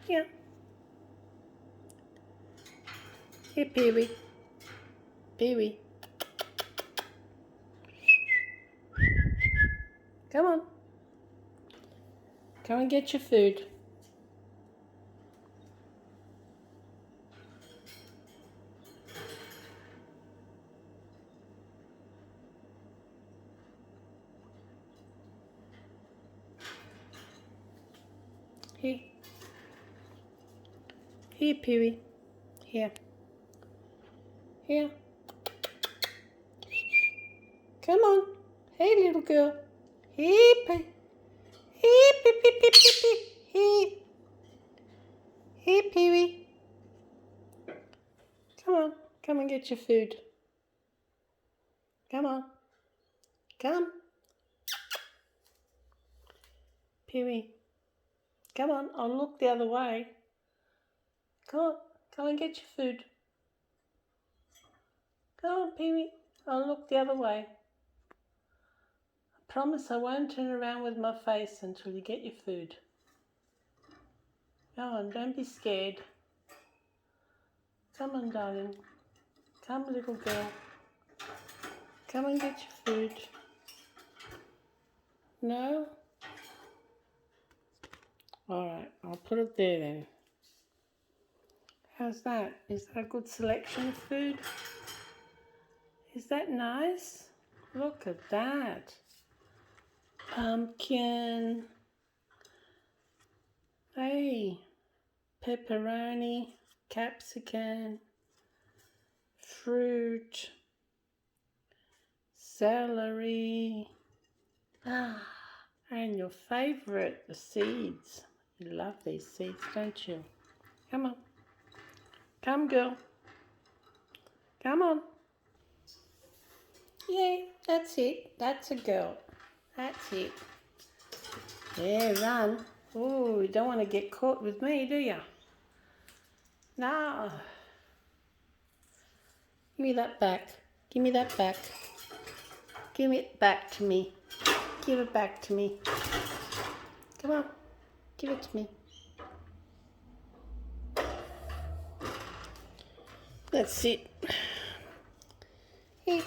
Here. Here, Pee-wee. Pee-wee. Come on. Come and get your food. Here. Here, Pee-wee. Here. Here. Come on. Hey, little girl. Here, Pee. Here, Pee, Pee, Pee, Pee, Pee. Here. Here, Pee-wee. Come on. Come and get your food. Come on. Come. Pee-wee. Come on. I'll look the other way. Come on. Come and get your food. Come on, Pee-wee. I'll look the other way. I promise I won't turn around with my face until you get your food. Come on, don't be scared. Come on, darling. Come, little girl. Come and get your food. No? Alright, I'll put it there then. How's that? Is that a good selection of food? Is that nice? Look at that. Pumpkin. Hey. Pepperoni. Capsicum. Fruit. Celery. And your favourite, the seeds. You love these seeds, don't you? Come on. Come, girl. Come on. Yeah, that's it. That's a girl. That's it. Yeah, run. Oh, you don't want to get caught with me, do you? No. Give me that back. Give me that back. Give it back to me. Give it back to me. Come on. Give it to me. That's it. Here.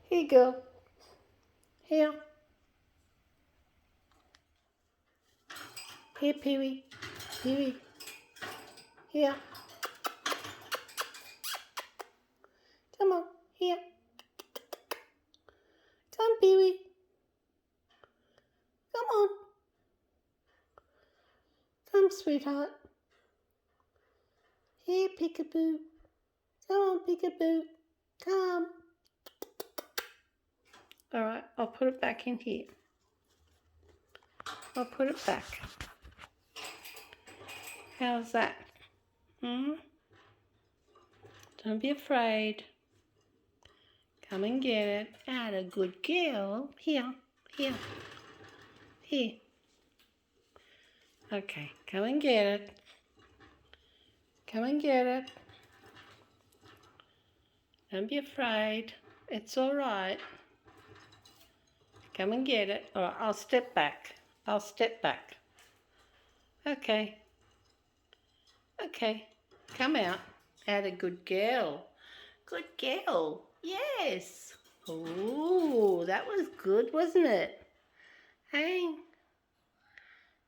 Here you go. Here. Here, Pee-wee. Pee-wee. Here. Come on. Here. Come, Pee-wee. Come on. Come, sweetheart. Here, peekaboo. Come on, peekaboo. Come. Alright, I'll put it back in here. I'll put it back. How's that? Don't be afraid. Come and get it. Atta good girl. Here, here, here. Okay, come and get it. Come and get it. Don't be afraid. It's all right. Come and get it. All right, I'll step back. I'll step back. Okay. Okay. Come out. Atta good girl. Good girl. Yes. Oh, that was good, wasn't it? Hey.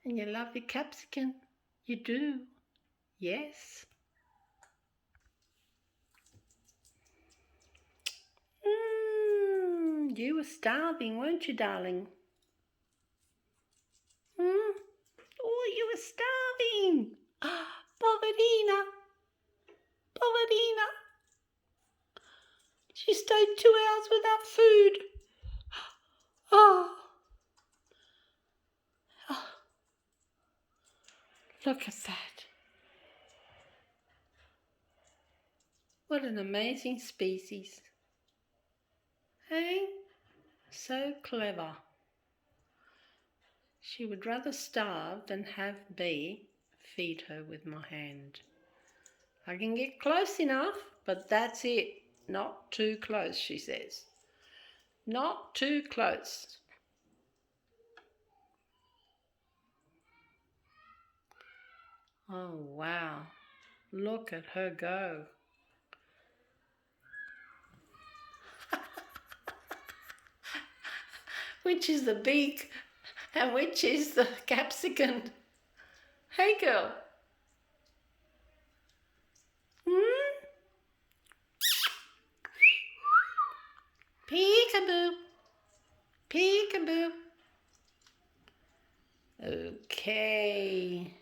And you love your capsicum. You do. Yes. You were starving, weren't you, darling? Oh, you were starving. Poverina. Poverina. She stayed 2 hours without food. Oh. Look at that. What an amazing species. Hey? So clever. She would rather starve than have me feed her with my hand. I can get close enough, but that's it. Not too close, she says. Not too close. Oh, wow. Look at her go. Which is the beak and which is the capsicum? Hey, girl. Hmm? Peekaboo. Peekaboo. Okay.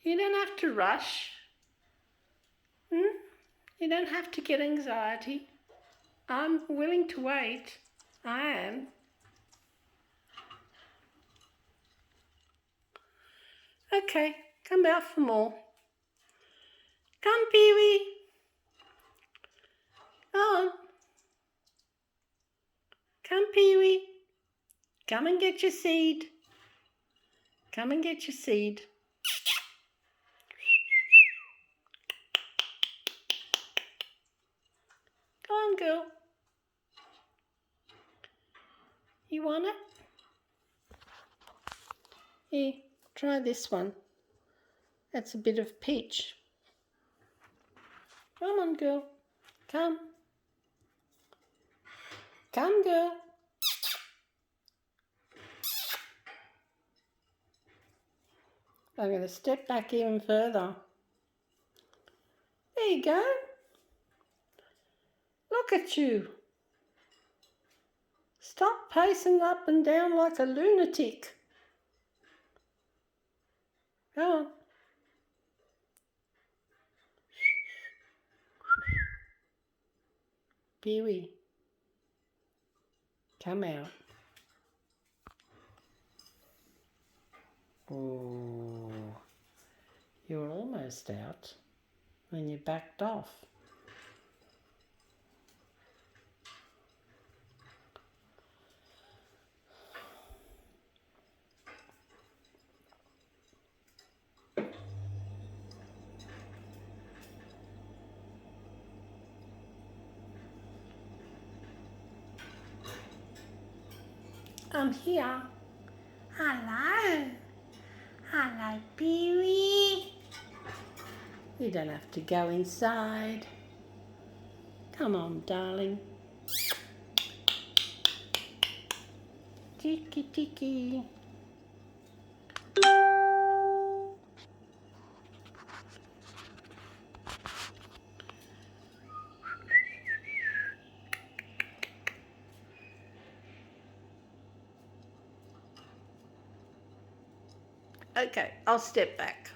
You don't have to rush. You don't have to get anxiety. I'm willing to wait. I am. Okay, come out for more. Come, Pee-wee. Go on. Come, Pee-wee. Come and get your seed. Come and get your seed. Go on, girl. You want it? Here, try this one. That's a bit of peach. Come on, girl. Come. Come, girl. I'm going to step back even further. There you go. Look at you. Stop pacing up and down like a lunatic. Go on. Pee-wee, come out. Oh, you were almost out when you backed off. I'm here. Hello. Hello, Pee-wee. You don't have to go inside. Come on, darling. Tiki tiki. Okay, I'll step back.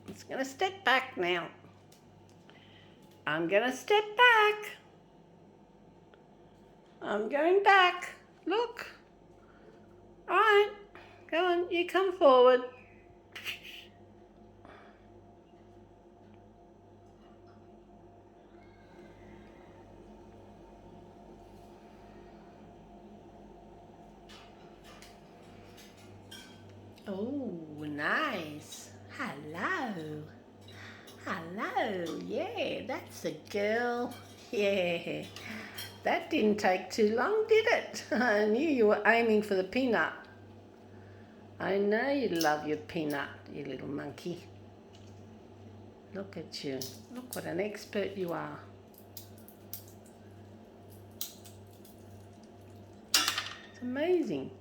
I'm just going to step back now. I'm going to step back. I'm going back. Look. All right. Go on, you come forward. Oh, nice. Hello. Hello. Yeah, that's a girl. Yeah. That didn't take too long, did it? I knew you were aiming for the peanut. I know you love your peanut, you little monkey. Look at you. Look what an expert you are. It's amazing.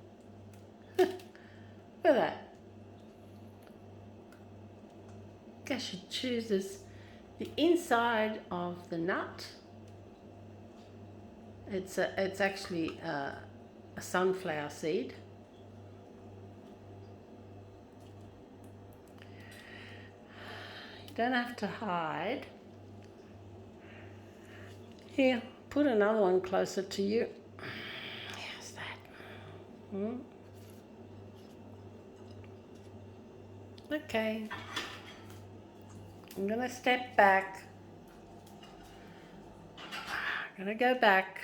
Look at that. Guess she chooses the inside of the nut. It's actually a sunflower seed. You don't have to hide. Here, put another one closer to you. How's that? Okay. I'm going to step back. I'm going to go back.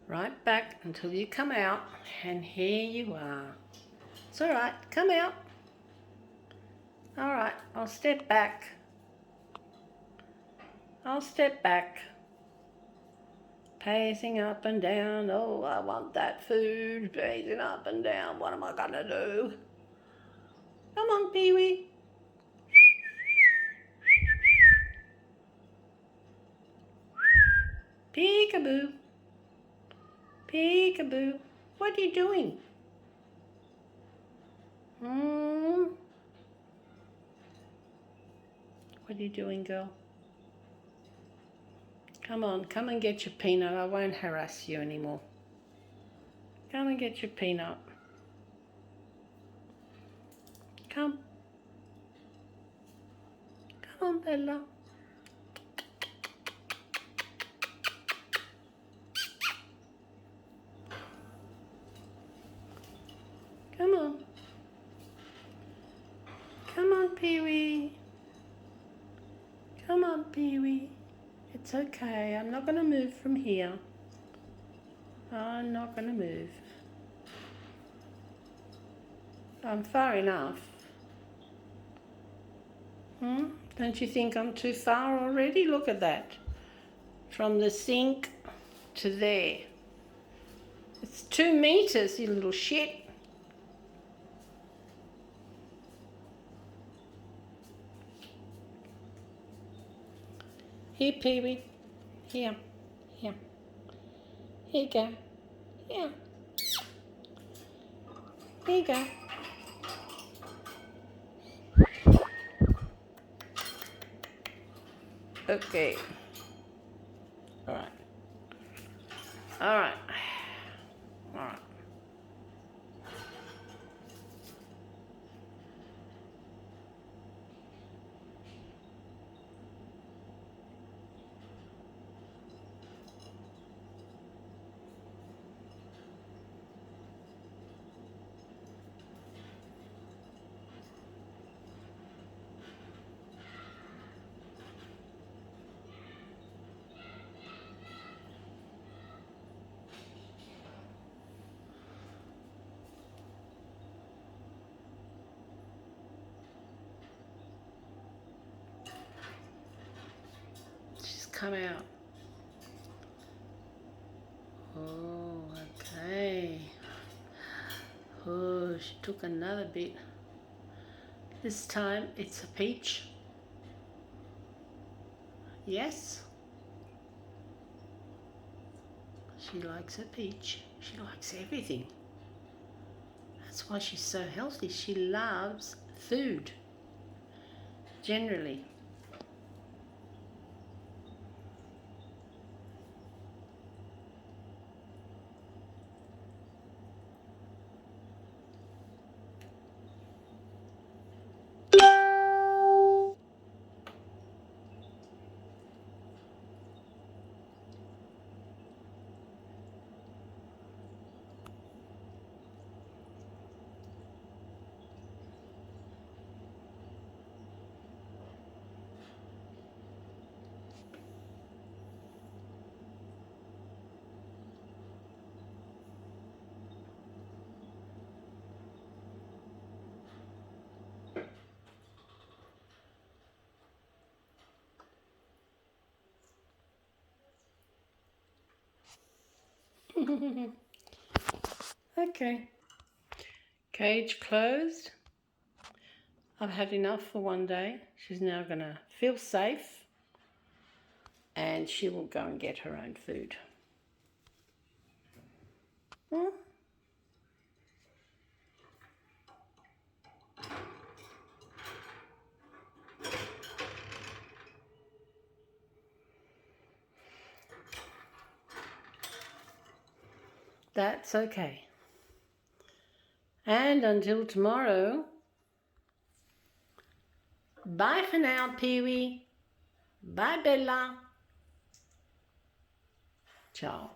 Right back until you come out. And here you are. It's all right. Come out. All right. I'll step back. I'll step back. Pacing up and down. Oh, I want that food. Pacing up and down. What am I gonna do? Come on, Pee-wee. Peekaboo. Peekaboo. What are you doing? What are you doing, girl? Come on, come and get your peanut. I won't harass you anymore. Come and get your peanut. Come. Come on, Bella. Come on. Come on, Pee-wee. Come on, Pee-wee. It's okay. I'm not going to move from here. I'm not going to move. I'm far enough. Don't you think I'm too far already? Look at that. From the sink to there. It's 2 meters, you little shit. Here, Pee-wee. Here. Here. Here you go. Here. Here you go. Okay. All right. All right. All right. She's come out. Oh, okay. Oh, she took another bit. This time it's a peach. Yes. She likes a peach. She likes everything. That's why she's so healthy. She loves food, generally. Okay. Cage closed. I've had enough for one day. She's now going to feel safe and she will go and get her own food. That's okay. And until tomorrow, bye for now, Pee-wee. Bye, Bella. Ciao.